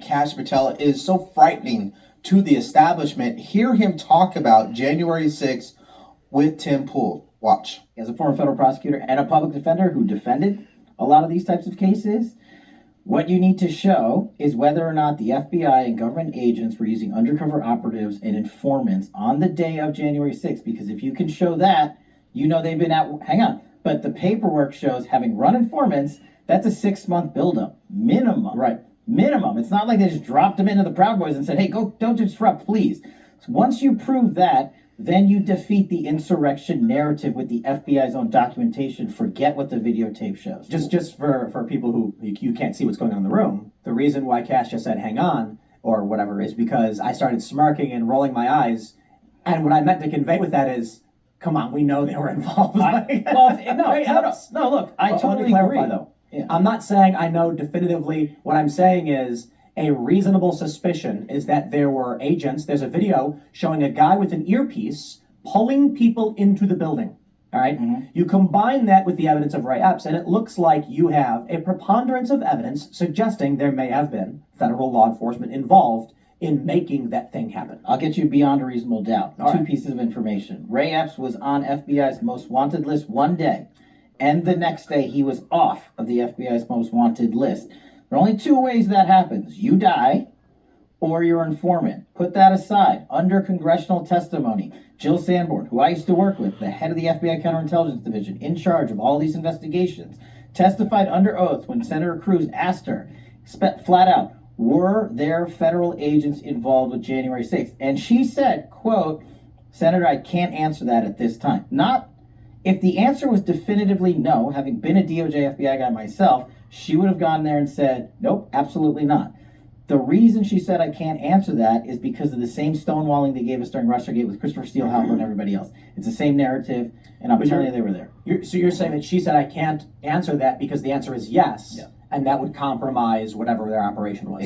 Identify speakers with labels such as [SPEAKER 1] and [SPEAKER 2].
[SPEAKER 1] Kaah Patel is so frightening to the establishment. Hear him talk about January 6th with Tim Pool. Watch.
[SPEAKER 2] As a former federal prosecutor and a public defender who defended a lot of these types of cases, what you need to show is whether or not the FBI and government agents were using undercover operatives and informants on the day of January 6th. Because if you can show that, you know they've been out. Hang on. But the paperwork shows having run informants, that's a 6-month buildup. Minimum.
[SPEAKER 3] Right.
[SPEAKER 2] Minimum. It's not like they just dropped them into the Proud Boys and said, hey, go, don't disrupt, please. So once you prove that, then you defeat the insurrection narrative with the FBI's own documentation. Forget what the videotape shows.
[SPEAKER 3] Just for people who you can't see what's going on in the room, the reason why Kaah just said hang on or whatever is because I started smirking and rolling my eyes, and what I meant to convey with that is, come on, we know they were involved.
[SPEAKER 2] No, look, I totally agree.
[SPEAKER 3] Though. Yeah. I'm not saying I know definitively. What I'm saying is a reasonable suspicion is that there were agents. There's a video showing a guy with an earpiece pulling people into the building. All right. Mm-hmm. You combine that with the evidence of Ray Epps, and it looks like you have a preponderance of evidence suggesting there may have been federal law enforcement involved in making that thing happen.
[SPEAKER 2] I'll get you beyond a reasonable doubt.
[SPEAKER 3] All
[SPEAKER 2] Two
[SPEAKER 3] right.
[SPEAKER 2] pieces of information. Ray Epps was on FBI's most wanted list one day, and the next day he was off of the FBI's most wanted list. There are only two ways that happens. You die, or your informant. Put that aside. Under congressional testimony, Jill Sanborn, who I used to work with, the head of the FBI Counterintelligence Division, in charge of all these investigations, testified under oath when Senator Cruz asked her, flat out, were there federal agents involved with January 6th? And she said, quote, Senator, I can't answer that at this time. Not if the answer was definitively no, having been a DOJ FBI guy myself, she would have gone there and said, nope, absolutely not. The reason she said I can't answer that is because of the same stonewalling they gave us during Russiagate with Christopher Steele, Halper, and everybody else. It's the same narrative, and I'm telling you they were there.
[SPEAKER 3] So you're saying that she said I can't answer that because the answer is yes,
[SPEAKER 2] yeah.
[SPEAKER 3] And that would compromise whatever their operation was.